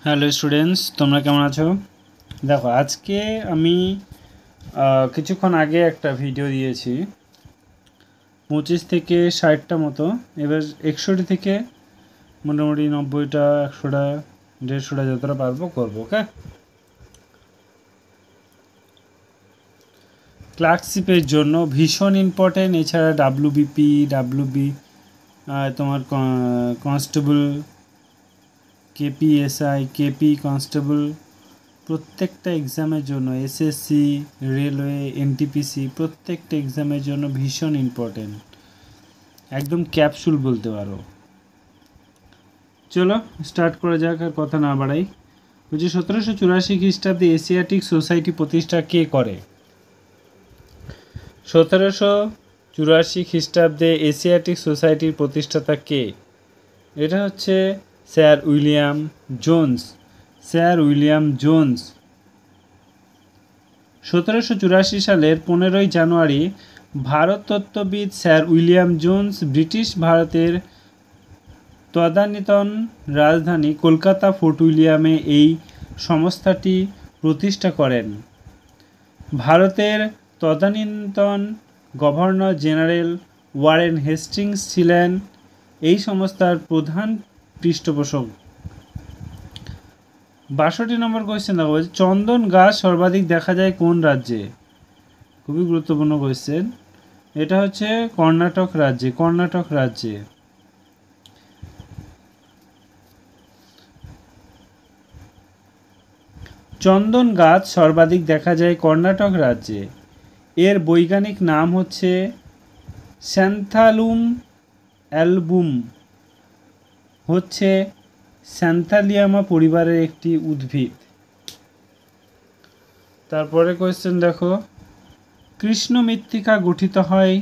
Hello students, তোমরা কেমন আছো? দেখো, আজকে আমি কিছুক্ষণ আগে একটা ভিডিও দিয়েছি 25 থেকে 60টা মতো। এবার 61 থেকে মোটামুটি 90টা, 100টা, 150টা যতটা পারবো করবো। ওকে, ক্লার্কশিপের জন্য ভীষণ ইম্পর্টেন্ট। এছাড়া ডাব্লিউবিপি, তোমার কনস্টেবল, কেপিএসআই, কেপি কনস্টেবল, প্রত্যেকটা এক্সামের জন্য, এসএসসি, রেলওয়ে, এনটিপিসি, প্রত্যেকটা এক্সামের জন্য ভীষণ ইম্পর্টেন্ট। একদম ক্যাপসুল বলতে পারো। চলো স্টার্ট করা যাক, আর কথা না বাড়াই। বলছি 1784 খ্রিস্টাব্দে এশিয়াটিক সোসাইটি প্রতিষ্ঠা কে করে? 1784 খ্রিস্টাব্দে এশিয়াটিক সোসাইটির প্রতিষ্ঠাতা কে? এটা হচ্ছে sir William Jones. Sir William Jones 1784 সালের 15ই জানুয়ারি ভারততত্ত্ববিদ স্যার উইলিয়াম জোন্স ব্রিটিশ ভারতের তদানীন্তন রাজধানী কলকাতা ফোর্ট উইলিয়ামে এই সংস্থাটি প্রতিষ্ঠা করেন। ভারতের তদানীন্তন গভর্নর জেনারেল ওয়ারেন হেস্টিংস ছিলেন এই সংস্থার প্রধান পৃষ্ঠপোষক। 62 নম্বর কোয়েশ্চেন দেখো, চন্দন গাছ সর্বাধিক দেখা যায় কোন রাজ্যে? খুবই গুরুত্বপূর্ণ কোয়েশ্চেন। এটা হচ্ছে কর্ণাটক রাজ্যে। কর্ণাটক রাজ্যে। চন্দন গাছ সর্বাধিক দেখা যায় কর্ণাটক রাজ্যে। এর বৈজ্ঞানিক নাম হচ্ছে স্যান্থালুম অ্যালবুম। হচ্ছে স্যান্থালিয়ামা পরিবারের একটি উদ্ভিদ। তারপরে কোয়েশ্চেন দেখো, কৃষ্ণ মৃত্তিকা গঠিত হয়,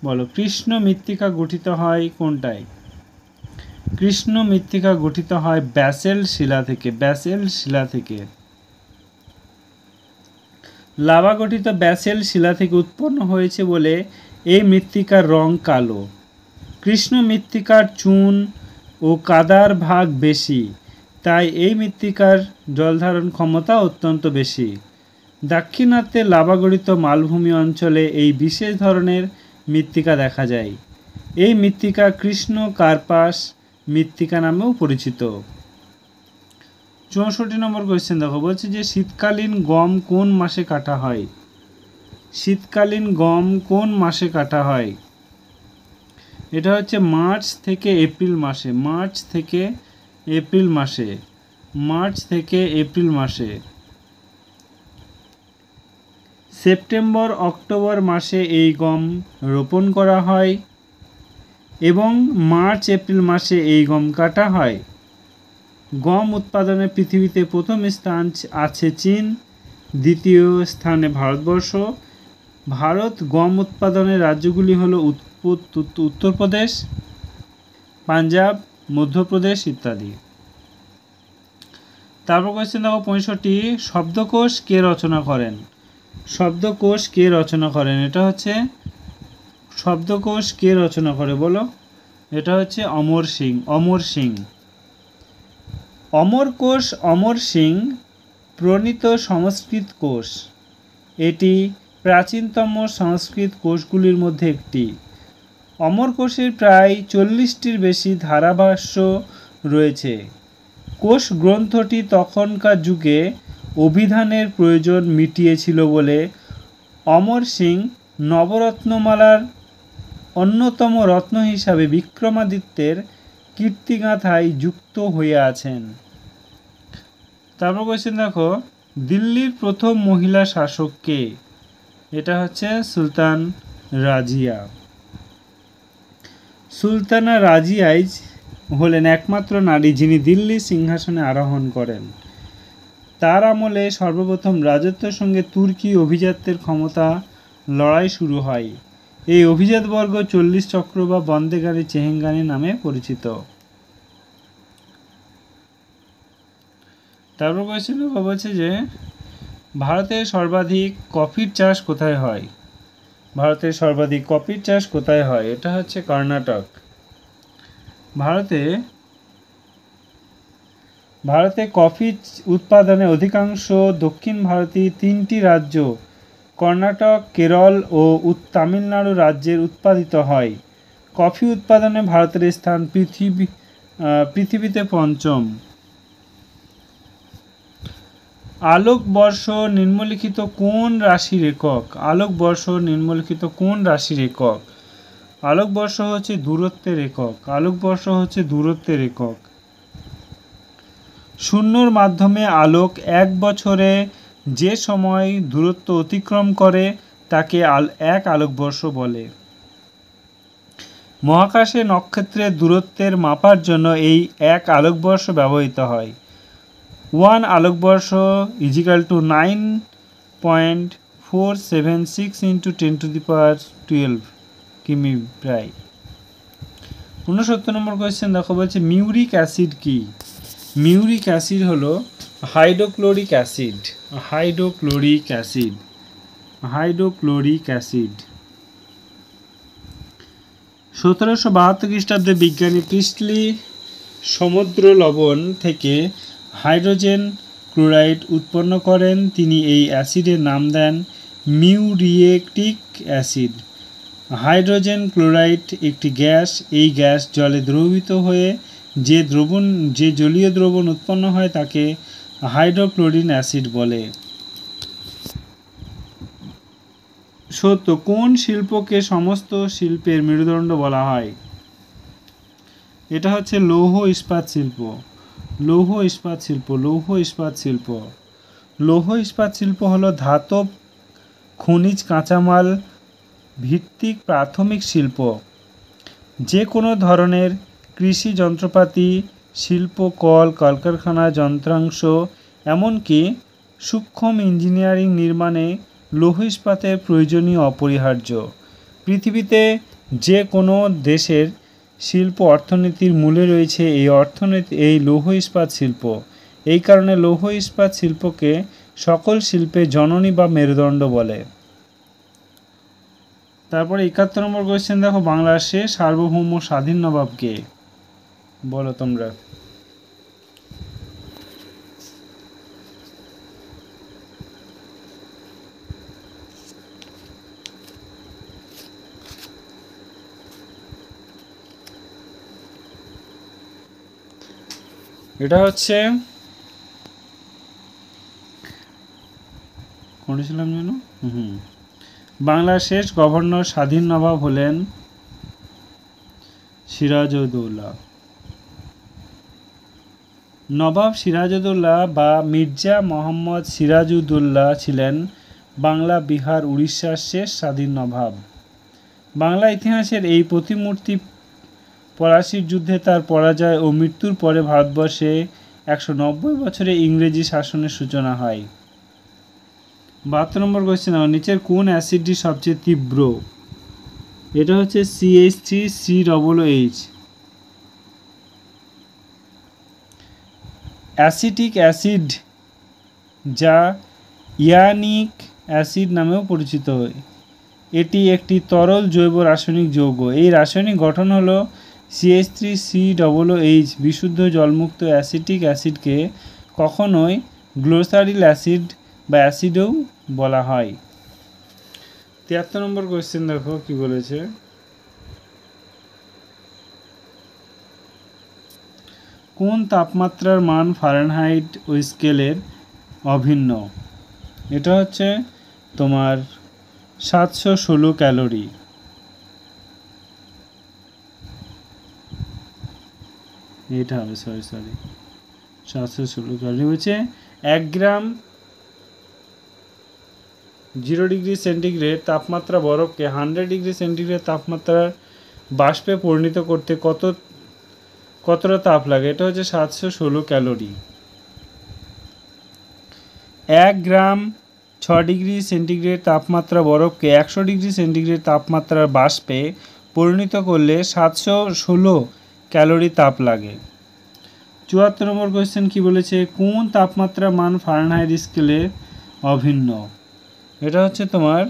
বলো কৃষ্ণ মৃত্তিকা গঠিত হয় কোনটায়? কৃষ্ণ মৃত্তিকা গঠিত হয় ব্যাসেল্ট শিলা থেকে। ব্যাসেল্ট শিলা থেকে। লাভা গঠিত ব্যাসেল্ট শিলা থেকে উৎপন্ন হয়েছে বলে এই মৃত্তিকার রং কালো। কৃষ্ণ মৃত্তিকার চুন ও কাদার ভাগ বেশি, তাই এই মৃত্তিকার জলধারণ ক্ষমতা অত্যন্ত বেশি। দাক্ষিণাত্যে লাভাগঠিত মালভূমি অঞ্চলে এই বিশেষ ধরনের মৃত্তিকা দেখা যায়। এই মৃত্তিকা কৃষ্ণ কার্পাস মৃত্তিকা নামেও পরিচিত। 64 নম্বর কোয়েশ্চেন দেখো, বলছে যে শীতকালীন গম কোন মাসে কাটা হয়? শীতকালীন গম কোন মাসে কাটা হয়? এটা হচ্ছে মার্চ থেকে এপ্রিল মাসে। মার্চ থেকে এপ্রিল মাসে। মার্চ থেকে এপ্রিল মাসে। সেপ্টেম্বর অক্টোবর মাসে এই গম রোপণ করা হয় এবং মার্চ এপ্রিল মাসে এই গম কাটা হয়। গম উৎপাদনে পৃথিবীতে প্রথম স্থান আছে চীন, দ্বিতীয় স্থানে ভারতবর্ষ। ভারত গম উৎপাদনের রাজ্যগুলি হলো উত্তরপ্রদেশ, পাঞ্জাব, মধ্যপ্রদেশ ইত্যাদি। তারপর কোয়েশ্চেন দেখো 65, শব্দকোষ কে রচনা করেন? শব্দকোষ কে রচনা করেন? এটা হচ্ছে শব্দকোষ কে রচনা করে বলো? এটা হচ্ছে অমর সিং। অমর সিং। অমরকোষ অমর সিং প্রণীত সংস্কৃত কোষ। এটি প্রাচীনতম সংস্কৃত কোষগুলির মধ্যে একটি। অমরকোষের প্রায় 40টির বেশি ধারাভাষ্য রয়েছে। কোষ গ্রন্থটি তখনকার যুগে অভিধানের প্রয়োজন মিটিয়েছিল বলে অমর সিং নবরত্নমালার অন্যতম রত্ন হিসাবে বিক্রমাদিত্যের কীর্তিগাথায় যুক্ত হয়ে আছেন। তারপর কোয়েশ্চেন দেখো, দিল্লির প্রথম মহিলা শাসক কে? এটা হচ্ছে সুলতান রাজিয়া। সুলতানা রাজিয়াই হলেন একমাত্র নারী যিনি দিল্লি সিংহাসনে আরোহণ করেন। তার আমলে সর্বপ্রথম রাজত্বের সঙ্গে তুর্কি অভিজাতদের ক্ষমতা লড়াই শুরু হয়। এই অভিজাতবর্গ 40 চক্র বা বন্দেগানি চেহেঙ্গানি নামে পরিচিত। তারপর কোয়েশ্চেন বলছে যে ভারতের সর্বাধিক কফির চাষ কোথায় হয়? ভারতের সর্বাধিক কফির চাষ কোথায় হয়? এটা হচ্ছে কর্ণাটক। ভারতে ভারতে কফি উৎপাদনে অধিকাংশ দক্ষিণ ভারতীয় 3টি রাজ্য কর্ণাটক, কেরল ও তামিলনাড়ু রাজ্যের উৎপাদিত হয়। কফি উৎপাদনে ভারতের স্থান পৃথিবীতে পঞ্চম। আলোকবর্ষ নিম্নলিখিত কোন রাশির একক? আলোকবর্ষ নিম্নলিখিত কোন রাশির একক? আলোকবর্ষ হচ্ছে দূরত্বের একক। আলোকবর্ষ হচ্ছে দূরত্বের একক। শূন্যর মাধ্যমে আলোক এক বছরে যে সময় দূরত্ব অতিক্রম করে তাকে এক আলোকবর্ষ বলে। মহাকাশে নক্ষত্রের দূরত্বের মাপার জন্য এই এক আলোকবর্ষ ব্যবহৃত হয়। 1 আলোকবর্ষ = 9.476 × 10⁻12 কিমি প্রায়। 69 নম্বর কোয়েশ্চেন দেখো, বলছে মিউরিক অ্যাসিড কি? মিউরিক অ্যাসিড হলো hydrochloric acid. Hydrochloric acid. Hydrochloric acid. 1772 খ্রিস্টাব্দে বিজ্ঞানী প্রিস্টলি সমুদ্র লবণ থেকে হাইড্রোজেন ক্লোরাইড উৎপন্ন করেন। তিনি এই অ্যাসিডের নাম দেন মিউরিয়েটিক অ্যাসিড। হাইড্রোজেন ক্লোরাইড একটি গ্যাস। এই গ্যাস জলে দ্রবীভূত হয়ে যে জলীয় দ্রবণ উৎপন্ন হয় তাকে হাইড্রোক্লোরিক অ্যাসিড বলে। সত্য, কোন শিল্পকে সমস্ত শিল্পের মেরুদণ্ড বলা হয়? এটা হচ্ছে লৌহ ইস্পাত শিল্প। লৌহ ইস্পাত শিল্প। লৌহ ইস্পাত শিল্প। লৌহ ইস্পাত শিল্প হলো ধাতব খনিজ কাঁচামাল ভিত্তিক প্রাথমিক শিল্প। যে কোনো ধরনের কৃষি যন্ত্রপাতি, শিল্প, কলকারখানা, যন্ত্রাংশ, এমনকি সূক্ষ্ম ইঞ্জিনিয়ারিং নির্মাণে লৌহ ইস্পাতের প্রয়োজনীয় অপরিহার্য। পৃথিবীতে যে কোনো দেশের শিল্প অর্থনীতির মূলে রয়েছে এই লৌহ ইস্পাত শিল্প। এই কারণে লৌহ ইস্পাত শিল্পকে সকল শিল্পের জননী বা মেরুদণ্ড বলে। তারপরে 71 নম্বর কোয়েশ্চেন দেখো, বাংলার শেষ সার্বভৌম স্বাধীন নবাব কে? বলো তোমরা। এটা হচ্ছে কোনটা ছিলাম যেন? বাংলার শেষ গভর্নর স্বাধীন নবাব হলেন সিরাজউদ্দৌলা। নবাব সিরাজউদ্দৌলা বা মির্জা মোহাম্মদ সিরাজউদ্দৌলা ছিলেন বাংলা, বিহার, উড়িষ্যার শেষ স্বাধীন নবাব। বাংলা ইতিহাসের এই প্রতিমূর্তি পলাশির যুদ্ধে তার পরাজয় ও মৃত্যুর পরে ভারতবর্ষে 190 বছরে ইংরেজি শাসনের সূচনা হয়। 72 নম্বর কোয়েশ্চেন, নিচের কোন অ্যাসিডটি সবচেয়ে তীব্র? এটা হচ্ছে CH3COOH। অ্যাসিটিক অ্যাসিড, যা ইয়ানিক অ্যাসিড নামেও পরিচিত। এটি একটি তরল জৈব রাসায়নিক যৌগ। এই রাসায়নিক গঠন হলো CH3COOH। বিশুদ্ধ জলমুক্ত অ্যাসিটিক অ্যাসিডকে কখনোই গ্লোসারিল অ্যাসিড বা অ্যাসিডও বলা হয়। 73 নম্বর কোয়েশ্চেন দেখো কি বলেছে, কোন তাপমাত্রার মান ফারেনহাইট ও স্কেলের অভিন্ন? এটা হচ্ছে তোমার 716 ক্যালোরি। এটা হবে সরি 716 ক্যালোরি হচ্ছে 1 গ্রাম 0 ডিগ্রি সেন্টিগ্রেড তাপমাত্রা বরফকে 100 ডিগ্রি সেন্টিগ্রেড তাপমাত্রার বাষ্পে পরিণত করতে কতটা তাপ লাগে? এটা হচ্ছে 716 ক্যালোরি। 1 গ্রাম 6 ডিগ্রি সেন্টিগ্রেড তাপমাত্রা বরফকে 100 ডিগ্রি সেন্টিগ্রেড তাপমাত্রার বাষ্পে পরিণত করলে 716 ক্যালোরি তাপ লাগে। 74 নম্বর কোয়েশ্চেন কি বলেছে, কোন তাপমাত্রা মান ফারেনহাইট স্কেলে অভিন্ন? এটা হচ্ছে তোমার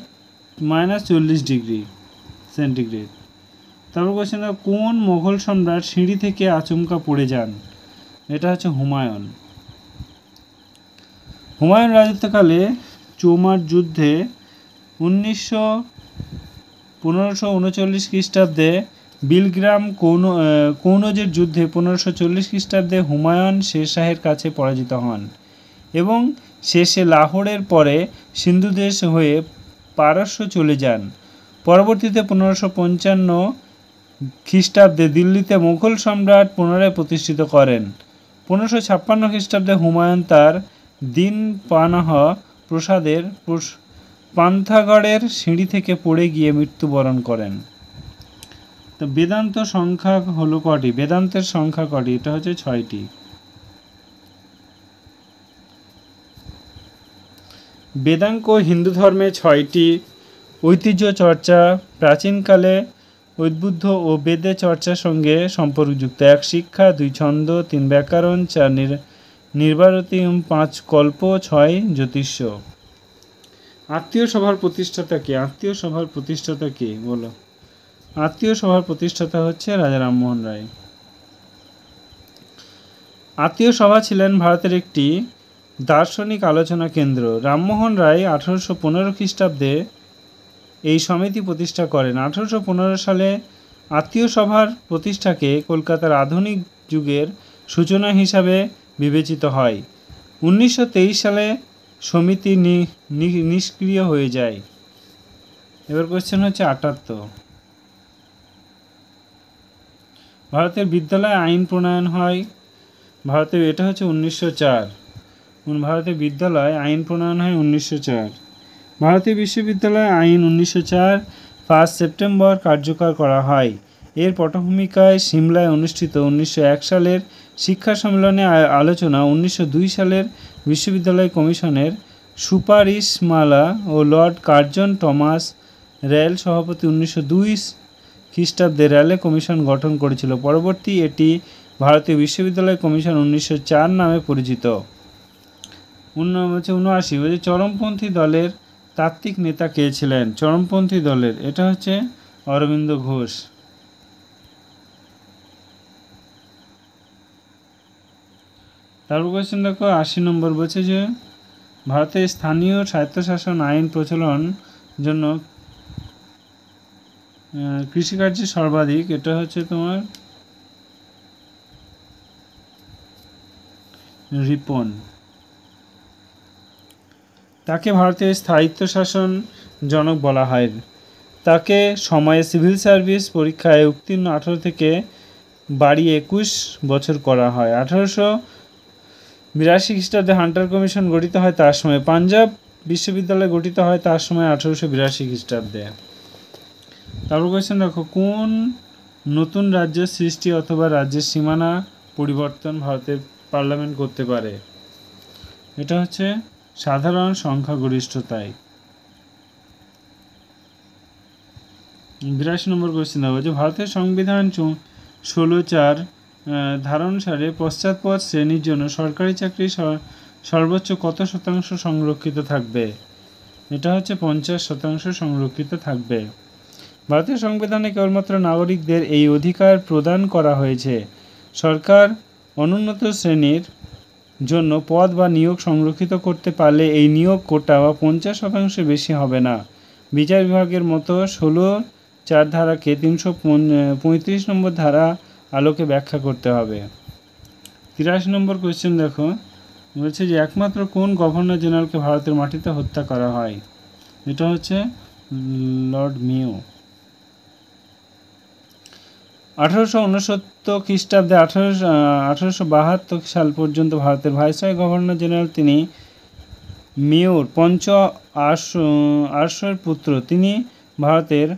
-40 ডিগ্রি সেন্টিগ্রেড। তারপর কোয়েশ্চেন, কোন মোগল সম্রাট সিঁড়ি থেকে আচমকা পড়ে যান? এটা হচ্ছে হুমায়ুন। হুমায়ুন রাজত্বকালে চৌমার যুদ্ধে 1539 খ্রিস্টাব্দে বিলগ্রাম কনৌজের যুদ্ধে 1540 খ্রিস্টাব্দে হুমায়ুন শের শাহের কাছে পরাজিত হন এবং শেষে লাহোরের পরে সিন্ধু দেশ হয়ে পারস্য চলে যান। পরবর্তীতে 1555 খ্রিস্টাব্দে দিল্লিতে মুঘল সম্রাট পুনরায় প্রতিষ্ঠিত করেন। 1556 খ্রিস্টাব্দে হুমায়ুন তার দিন পানাহ প্রাসাদের পান্থাগড়ের সিঁড়ি থেকে পড়ে গিয়ে মৃত্যুবরণ করেন। তো বেদান্ত সংখ্যা হলো কটি? বেদান্তের সংখ্যা কটি? এটা হচ্ছে 6টি। বেদাঙ্গ হিন্দু ধর্মে 6টি ঐতিহ্য চর্চা প্রাচীনকালে উদ্বুদ্ধ ও বেদে চর্চার সঙ্গে সম্পর্কযুক্ত। 1 শিক্ষা, 2 ছন্দ, 3 ব্যাকরণ, 4 নির্বারতি, 5 কল্প, 6 জ্যোতিষ্য। আত্মীয় সভার প্রতিষ্ঠাতা কে? আত্মীয় সভার প্রতিষ্ঠাতা কে বলো? আত্মীয় সভার প্রতিষ্ঠাতা হচ্ছে রাজা রামমোহন রায়। আত্মীয় সভা ছিলেন ভারতের একটি দার্শনিক আলোচনা কেন্দ্র। রামমোহন রায় 1815 খ্রিস্টাব্দে এই সমিতি প্রতিষ্ঠা করেন। 1815 সালে আত্মীয় সভার প্রতিষ্ঠাকে কলকাতার আধুনিক যুগের সূচনা হিসাবে বিবেচিত হয়। 1923 সালে সমিতি নিষ্ক্রিয় হয়ে যায়। এবার কোশ্চেন হচ্ছে 78। ভারতের বিদ্যালয়ে আইন প্রণয়ন হয়। এটা হচ্ছে 1904। ভারতের বিদ্যালয়ে আইন প্রণয়ন হয় 1904। ভারতীয় বিশ্ববিদ্যালয় আইন 1904 5 সেপ্টেম্বর কার্যকর করা হয়। এর পটভূমিকায় সিমলায় অনুষ্ঠিত 1901 সালের শিক্ষা সম্মেলনে আলোচনা, 1902 সালের বিশ্ববিদ্যালয় কমিশনের সুপারিশমালা ও লর্ড কার্জন টমাস রেল সভাপতি 1902 খ্রিস্টাব্দে রেলে কমিশন গঠন করেছিল। পরবর্তী এটি ভারতীয় বিশ্ববিদ্যালয় কমিশন 1904 নামে পরিচিত। 79 চরমপন্থী দলের তাত্ত্বিক নেতা কে ছিলেন? চরমপন্থী দলের এটা হচ্ছে অরবিন্দ ঘোষ। তারপর কোয়েশ্চেন দেখো 80 নম্বর বলছে যে ভারতের স্থানীয় স্বায়ত্তশাসন আইন প্রচলন জন্য কৃষিকার্যে সর্বাধিক, এটা হচ্ছে তোমার রিপন। তাকে ভারতের স্থায়িত্বশাসন জনক বলা হয়। তাকে সময়ে সিভিল সার্ভিস পরীক্ষায় উত্তীর্ণ 18 থেকে বাড়িয়ে 21 বছর করা হয়। 1882 খ্রিস্টাব্দে হান্টার কমিশন গঠিত হয় তার সময়। পাঞ্জাব বিশ্ববিদ্যালয় গঠিত হয় তার সময় 1882 খ্রিস্টাব্দে। তারপর কোয়েশ্চেন দেখো, কোন নতুন রাজ্যের সৃষ্টি অথবা রাজ্যের সীমানা পরিবর্তন ভারতের পার্লামেন্ট করতে পারে? এটা হচ্ছে সাধারণ সংখ্যাগরিষ্ঠতায়। 82 নম্বর কোয়েশ্চেন দেখো যে ভারতের সংবিধান 16(4) ধারানুসারে পশ্চাৎপদ শ্রেণীর জন্য সরকারি চাকরি সর্বোচ্চ কত শতাংশ সংরক্ষিত থাকবে? এটা হচ্ছে 50% সংরক্ষিত থাকবে। ভারতীয় সংবিধানে কেবলমাত্র নাগরিকদের এই অধিকার প্রদান করা হয়েছে। সরকার অনুন্নত শ্রেণীর জন্য পদ বা নিয়োগ সংরক্ষিত করতে পারলে এই নিয়োগ কোটা বা 50% বেশি হবে না। বিচার বিভাগের মতো 16(4) ধারাকে 335 নম্বর ধারা আলোকে ব্যাখ্যা করতে হবে। 83 নম্বর কোয়েশ্চেন দেখো, বলছে যে একমাত্র কোন গভর্নর জেনারেলকে ভারতের মাটিতে হত্যা করা হয়? এটা হচ্ছে লর্ড মেয়ো। 1869 খ্রিস্টাব্দে 1872 সাল পর্যন্ত ভারতের ভাইসরয় গভর্নর জেনারেল তিনি মেয়র পঞ্চ আর্শর পুত্র। তিনি ভারতের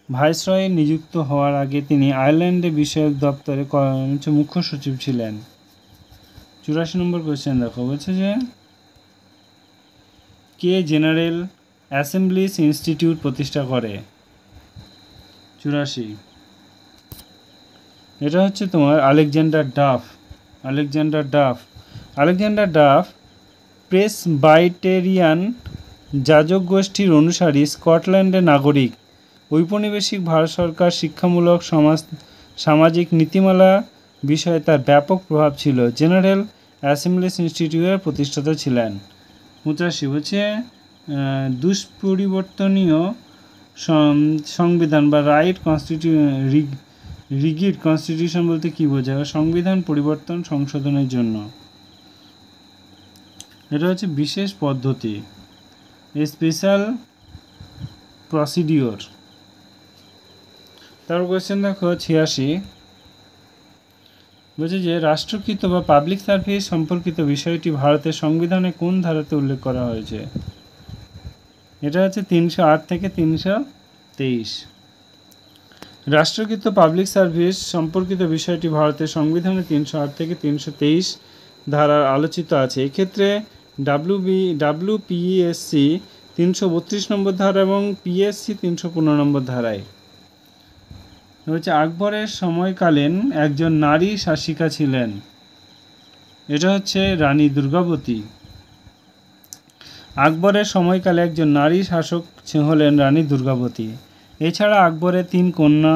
ভাইসরয় নিযুক্ত হওয়ার আগে তিনি আয়ারল্যান্ডে বিষয়ক দপ্তরে মুখ্য সচিব ছিলেন। 84 নম্বর কোয়েশ্চেন দেখো, বলছে যে কে জেনারেল অ্যাসেম্বলিজ ইনস্টিটিউট প্রতিষ্ঠা করে? 84 এটা হচ্ছে তোমার আলেকজান্ডার ডাফ প্রেসবাইটেরিয়ান যাজক গোষ্ঠীর অনুসারী স্কটল্যান্ডের নাগরিক। ঔপনিবেশিক ভারত সরকার শিক্ষামূলক সামাজিক নীতিমালা বিষয়ে তার ব্যাপক প্রভাব ছিল। জেনারেল অ্যাসেম্বলিজ ইনস্টিটিউটের প্রতিষ্ঠাতা ছিলেন। 85 বলছে দুষ্পরিবর্তনীয় সংবিধান বা রিগিড কনস্টিটিউশন বলতে কি বোঝায়? সংবিধান পরিবর্তন সংশোধনের জন্য। এটা হচ্ছে বিশেষ পদ্ধতি, স্পেশাল প্রসিডিওর। তারপর কোয়েশ্চেন দেখো 86 বলছে যে রাষ্ট্রকৃত বা পাবলিক সার্ভিস সম্পর্কিত বিষয়টি ভারতের সংবিধানে কোন ধারাতে উল্লেখ করা হয়েছে? এটা হচ্ছে 308 থেকে 323। রাষ্ট্রকৃত পাবলিক সার্ভিস সম্পর্কিত বিষয়টি ভারতের সংবিধানে 308 থেকে 323 ধারার আলোচিত আছে। এক্ষেত্রে WPSC 332 নম্বর ধারা এবং PSC 315 নম্বর ধারায় হচ্ছে আকবরের সময়কালীন একজন নারী শাসিকা ছিলেন, এটা হচ্ছে রানী দুর্গাবতী। আকবরের সময়কালে একজন নারী শাসক হলেন রানী দুর্গাবতী। এছাড়া আকবরের 3 কন্যা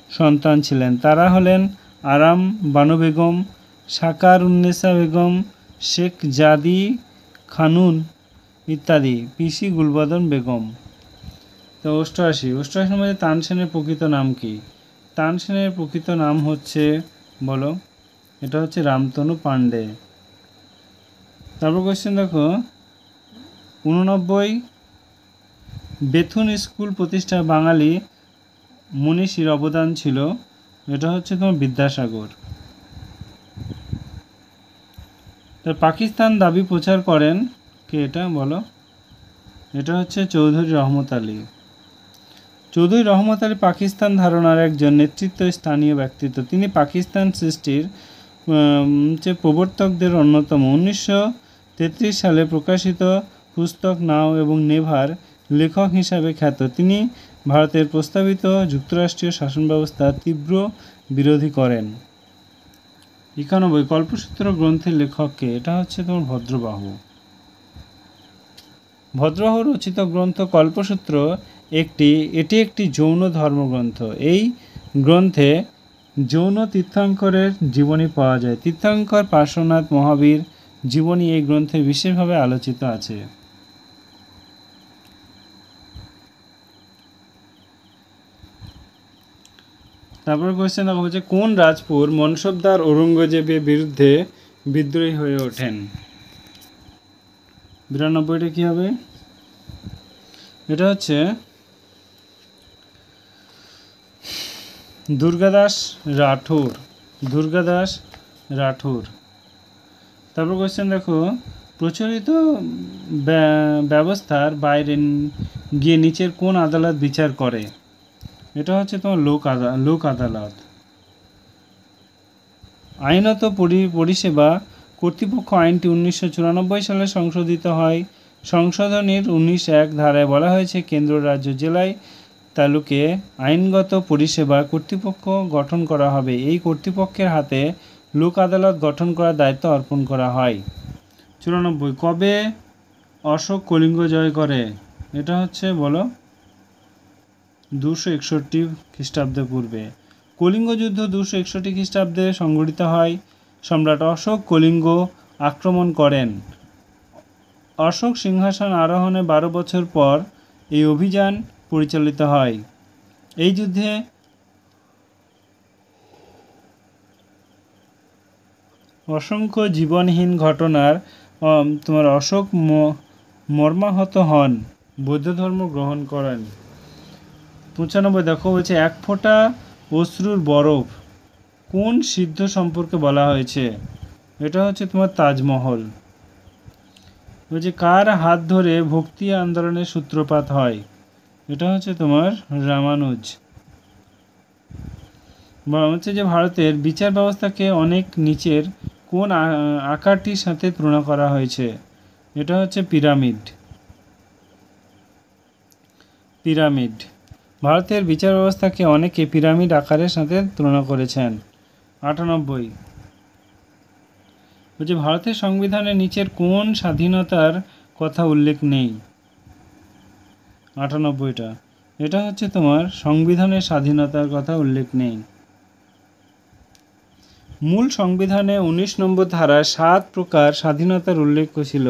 সন্তান ছিলেন, তারা হলেন আরাম বানু বেগম, সাকার উন্নেসা বেগম, শেখ জাদি খানুন ইত্যাদি, পিসি গুলবদন বেগম। তো 88 নম্বরে তানসেনের প্রকৃত নাম কি? তানসেনের প্রকৃত নাম হচ্ছে, বলো, এটা হচ্ছে রামতনু পান্ডে। তারপর কোয়েশ্চেন দেখো 89 বেথুন স্কুল প্রতিষ্ঠায় বাঙালি মনীষীর অবদান ছিল, এটা হচ্ছে তোমার বিদ্যাসাগর। তার পাকিস্তান দাবি প্রচার করেন কে? এটা বলো, এটা হচ্ছে চৌধুরী রহমত আলী। চৌধুরী রহমত আলী পাকিস্তান ধারণার একজন নেতৃত্বস্থানীয় ব্যক্তিত্ব। তিনি পাকিস্তান সৃষ্টির প্রবর্তকদের অন্যতম। 1933 সালে প্রকাশিত পুস্তক নাও এবং নেভার লেখক হিসাবে খ্যাত। তিনি ভারতের প্রস্তাবিত যুক্তরাষ্ট্রীয় শাসন ব্যবস্থার তীব্র বিরোধী করেন। 91 কল্পসূত্র গ্রন্থের লেখককে? এটা হচ্ছে তোমার ভদ্রবাহু। ভদ্রবাহু রচিত গ্রন্থ কল্পসূত্র এটি একটি যৌন ধর্মগ্রন্থ। এই গ্রন্থে যৌন তীর্থঙ্করের জীবনী পাওয়া যায়। তীর্থঙ্কর পার্শ্বনাথ মহাবীর জীবনী এই গ্রন্থে বিশেষভাবে আলোচিত আছে। তারপর কোয়েশ্চেন দেখা হচ্ছে কোন রাজপুর মনসবদার ঔরঙ্গজেবের বিরুদ্ধে বিদ্রোহী হয়ে ওঠেন? 92টা কি হবে? এটা হচ্ছে দুর্গাদাস রাঠোর। তারপর কোয়েশ্চেন দেখো প্রচলিত ব্যবস্থার বাইরে গিয়ে নিচের কোন আদালত বিচার করে? এটা হচ্ছে তোমার লোক আদালত। আইনত পরিষেবা কর্তৃপক্ষ আইনটি 1994 সালে সংশোধিত হয়। সংশোধনীর 19(1) ধারায় বলা হয়েছে কেন্দ্র, রাজ্য, জেলায়, তালুকে আইনগত পরিষেবা কর্তৃপক্ষ গঠন করা হবে। এই কর্তৃপক্ষের হাতে লোক আদালত গঠন করার দায়িত্ব অর্পণ করা হয়। 94 কবে অশোক কলিঙ্গ জয় করে? এটা হচ্ছে, বলো, 261 খ্রিস্টাব্দ পূর্বে। কলিঙ্গ যুদ্ধ 261 খ্রিস্টাব্দে সংঘটিত হয়। সম্রাট অশোক কলিঙ্গ আক্রমণ করেন। অশোক সিংহাসন আরোহণে 12 বছর পর এই অভিযান পরিচালিত হয়। এই যুদ্ধে অসংখ্য জীবনহীন ঘটনার তোমার অশোক মর্মাহত হন, বৌদ্ধ ধর্ম গ্রহণ করেন। 95 দেখো বলছে 1 ফোঁটা অশ্রুর বরফ কোন সিদ্ধ সম্পর্কে বলা হয়েছে? এটা হচ্ছে তোমার তাজমহল। বলছে কার হাত ধরে ভক্তি আন্দোলনের সূত্রপাত হয়? এটা হচ্ছে তোমার রামানুজ। বলা হচ্ছে যে ভারতের বিচার ব্যবস্থাকে অনেক নিচের কোন আকারটির সাথে তুলনা করা হয়েছে? এটা হচ্ছে পিরামিড। ভারতের বিচার ব্যবস্থাকে অনেকে পিরামিড আকারের সাথে তুলনা করেছেন। 98 বলছে ভারতের সংবিধানের নিচের কোন স্বাধীনতার কথা উল্লেখ নেই? 98টা। এটা হচ্ছে তোমার সংবিধানের স্বাধীনতার কথা উল্লেখ নেই। মূল সংবিধানে 19 নম্বর ধারায় 7 প্রকার স্বাধীনতার উল্লেখ ছিল।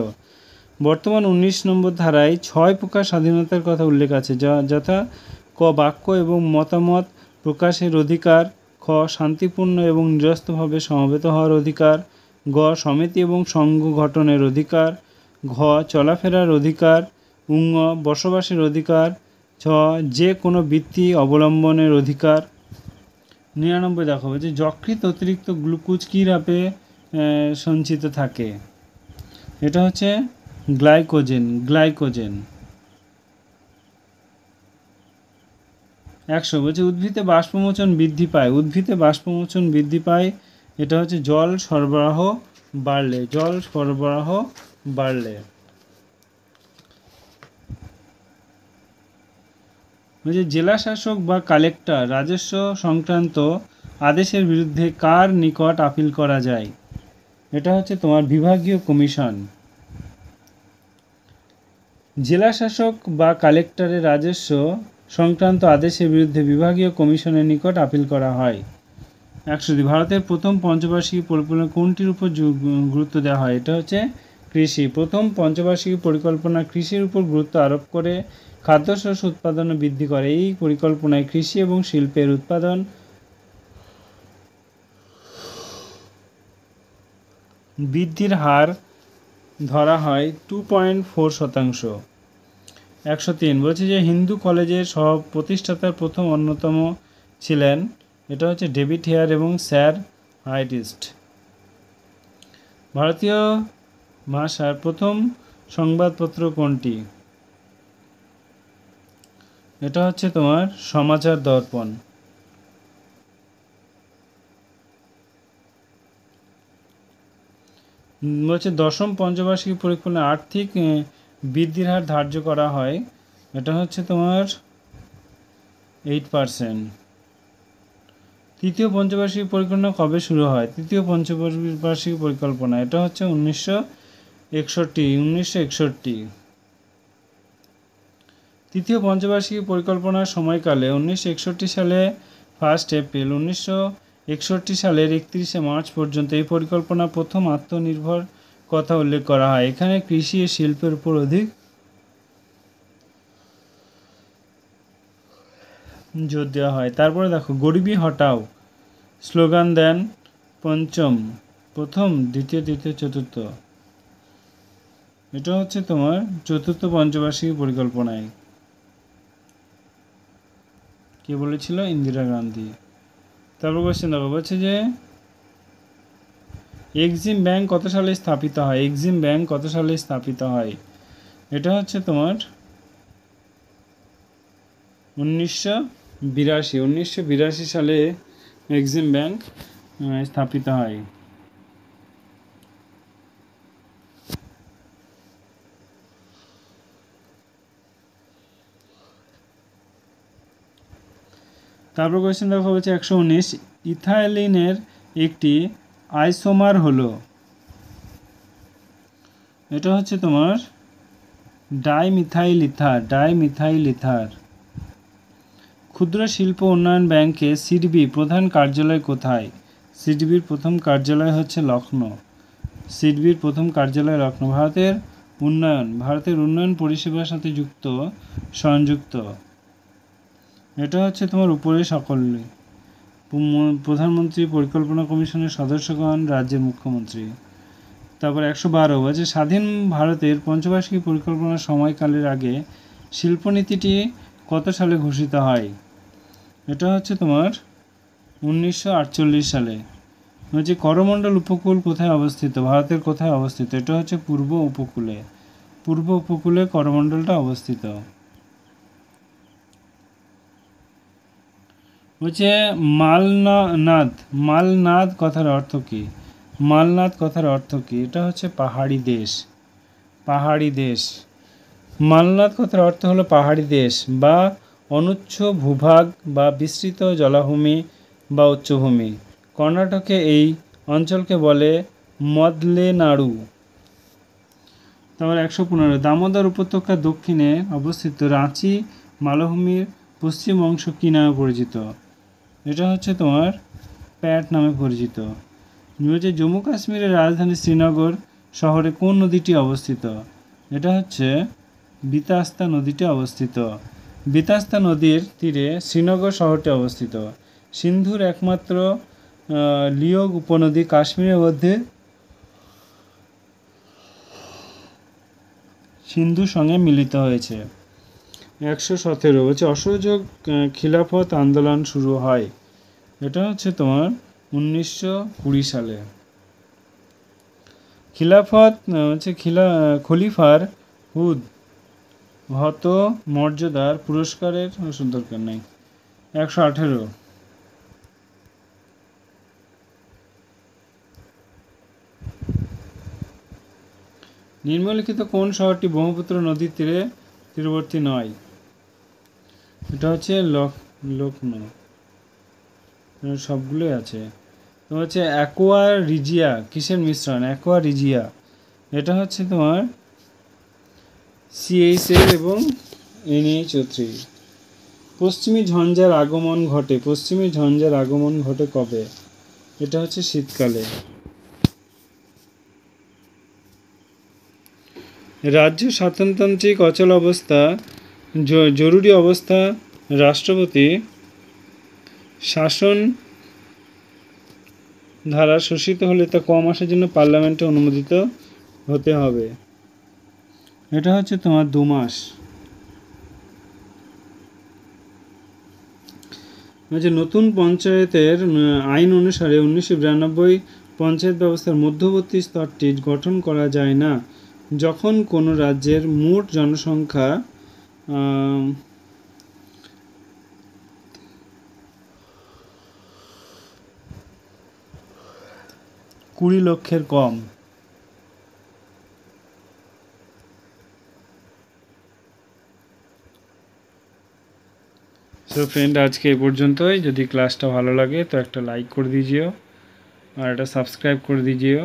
বর্তমান 19 নম্বর ধারায় 6 প্রকার স্বাধীনতার কথা উল্লেখ আছে, যথা ক বাক্য এবং মতামত প্রকাশের অধিকার, খ শান্তিপূর্ণ এবং নিরস্ত্রভাবে সমবেত হওয়ার অধিকার, গ সমিতি এবং সংঘ গঠনের অধিকার, ঘ চলাফেরার অধিকার, ঙ বসবাসের অধিকার, ছ যে কোনো বৃত্তি অবলম্বনের অধিকার। 99 দেখাবো যে যকৃৎ অতিরিক্ত গ্লুকোজ কী রাপে সঞ্চিত থাকে, এটা হচ্ছে গ্লাইকোজেন। 100 বলছে উদ্ভিদে বাষ্পমোচন বৃদ্ধি পায়, এটা হচ্ছে জল সরবরাহ বাড়লে। বলছে জেলা শাসক বা কালেক্টর রাজস্ব সংক্রান্ত আদেশের বিরুদ্ধে কার নিকট আপিল করা যায়, এটা হচ্ছে তোমার বিভাগীয় কমিশন। জেলা শাসক বা কালেক্টরের রাজস্ব সংক্রান্ত আদেশের বিরুদ্ধে বিভাগীয় কমিশনের নিকট আপিল করা হয়। 100 ভারতের প্রথম পঞ্চবার্ষিকী পরিকল্পনা কোনটির উপর গুরুত্ব দেওয়া হয়, এটা হচ্ছে কৃষি। প্রথম পঞ্চবার্ষিকী পরিকল্পনা কৃষির উপর গুরুত্ব আরোপ করে খাদ্যশস্য উৎপাদন বৃদ্ধি করে। এই পরিকল্পনায় কৃষি এবং শিল্পের উৎপাদন বৃদ্ধির হার ধরা হয় 2.4%। 103 বলছে যে হিন্দু কলেজের সহ প্রতিষ্ঠাতার প্রথম অন্যতম ছিলেন, এটা হচ্ছে ডেভিড হেয়ার এবং স্যার হাইটিস্ট। ভারতীয় ভাষার প্রথম সংবাদপত্র কোনটি, এটা হচ্ছে তোমার সমাচার দর্পণ। বলছে দশম পঞ্চবার্ষিকী পরিকল্পনা আর্থিক বৃদ্ধির হার ধার্য করা হয়, এটা হচ্ছে তোমার 8%। তৃতীয় পঞ্চবার্ষিকী পরিকল্পনা কবে শুরু হয়, তৃতীয় পঞ্চবার্ষিকী পরিকল্পনা এটা হচ্ছে 1961। তৃতীয় পঞ্চবার্ষিকী পরিকল্পনার সময়কালে 1961 সালে 1 এপ্রিল, 1961 সালের 31 মার্চ পর্যন্ত এই পরিকল্পনা প্রথম আত্মনির্ভর কথা উল্লেখ করা হয়। এখানে কৃষি ও শিল্পের উপর অধিক জোর দেওয়া হয়। তারপরে দেখো গরিবি হটাও স্লোগান দেন প্রথম, দ্বিতীয়, তৃতীয়, চতুর্থ, এটা হচ্ছে তোমার চতুর্থ পঞ্চবার্ষিকী পরিকল্পনায়। কে বলেছিল, ইন্দিরা গান্ধী। তারপর কোশ্চেন দেখো, বলছে যে এক্সিম ব্যাংক কত সালে স্থাপিত হয়, এটা হচ্ছে তোমার 1982 সালে এক্সিম ব্যাংক স্থাপিত হয়। তারপর কোয়েশ্চেন দেখা হচ্ছে 119 ইথাইলিনের একটি আইসোমার হলো, এটা হচ্ছে তোমার ডাইমিথাইল ইথার। ক্ষুদ্র শিল্প উন্নয়ন ব্যাংকে সিডবি প্রধান কার্যালয় কোথায়, সিডবির প্রথম কার্যালয় হচ্ছে লখনৌ। ভারতের উন্নয়ন পরিষেবার সাথে সংযুক্ত, এটা হচ্ছে তোমার উপরে সকলে প্রধানমন্ত্রী, পরিকল্পনা কমিশনের সদস্যগণ, রাজ্যের মুখ্যমন্ত্রী। তারপর 112 বলছে স্বাধীন ভারতের পঞ্চবার্ষিকী পরিকল্পনার সময়কালের আগে শিল্পনীতিটি কত সালে ঘোষিত হয়, এটা হচ্ছে তোমার 1948 সালে। বলছে করমণ্ডল উপকূল কোথায় অবস্থিত, ভারতের কোথায় অবস্থিত, এটা হচ্ছে পূর্ব উপকূলে করমণ্ডলটা অবস্থিত। বলছে মালনাদ কথার অর্থ কি, এটা হচ্ছে পাহাড়ি দেশ। মালনাদ কথার অর্থ হলো পাহাড়ি দেশ বা অনুচ্চ ভূভাগ বা বিস্তৃত জলাভূমি বা উচ্চভূমি। কর্ণাটকে এই অঞ্চলকে বলে মদলেনাড়ু। তারপর 115 দামোদর উপত্যকার দক্ষিণে অবস্থিত রাঁচি মালভূমির পশ্চিম অংশ কী নামে পরিচিত, এটা হচ্ছে তোমার প্যাট নামে পরিচিত। জম্মু কাশ্মীরের রাজধানী শ্রীনগর শহরে কোন নদীটি অবস্থিত, এটা হচ্ছে বিতাস্তা নদীতে অবস্থিত। বিতাস্তা নদীর তীরে শ্রীনগর শহরটি অবস্থিত। সিন্ধুর একমাত্র লিওগ উপনদী কাশ্মীরের মধ্যে সিন্ধুর সঙ্গে মিলিত হয়েছে। 117 হচ্ছে অসহযোগ খিলাফত আন্দোলন শুরু হয়। এটা হচ্ছে তোমার 1920 সালে। খিলাফত হচ্ছে খলিফার হুদ হত মর্যাদার পুরস্কারের দরকার নেই। 118 নিম্নলিখিত কোন শহরটি ব্রহ্মপুত্র নদীর তীরবর্তী নয়? এটা হচ্ছে লখনৌ। সবগুলোই আছে। তো হচ্ছে অ্যাকোয়া রিজিয়া কিসের মিশ্রণ? অ্যাকোয়া রিজিয়া এটা হচ্ছে তোমার CH4 এবং NH3। পশ্চিমী ঝঞ্ঝার আগমন ঘটে কবে? এটা হচ্ছে শীতকালে। রাজ্য শাসনতান্ত্রিক অচল অবস্থা জরুরি অবস্থা রাষ্ট্রপতি শাসন ধারা শোষিত হলে তা কম মাসের জন্য পার্লামেন্টে অনুমোদিত হতে হবে। এটা হচ্ছে তোমার 2 মাস। নতুন পঞ্চায়েতের আইন অনুসারে 1992 পঞ্চায়েত ব্যবস্থার মধ্যবর্তী স্তরটি গঠন করা যায় না যখন কোনো রাজ্যের মোট জনসংখ্যা 20 লক্ষের কম। সো ফ্রেন্ড, আজকে এই পর্যন্তই। যদি ক্লাসটা ভালো লাগে তো একটা লাইক করে দিজিও আর একটা সাবস্ক্রাইব করে দিজিও।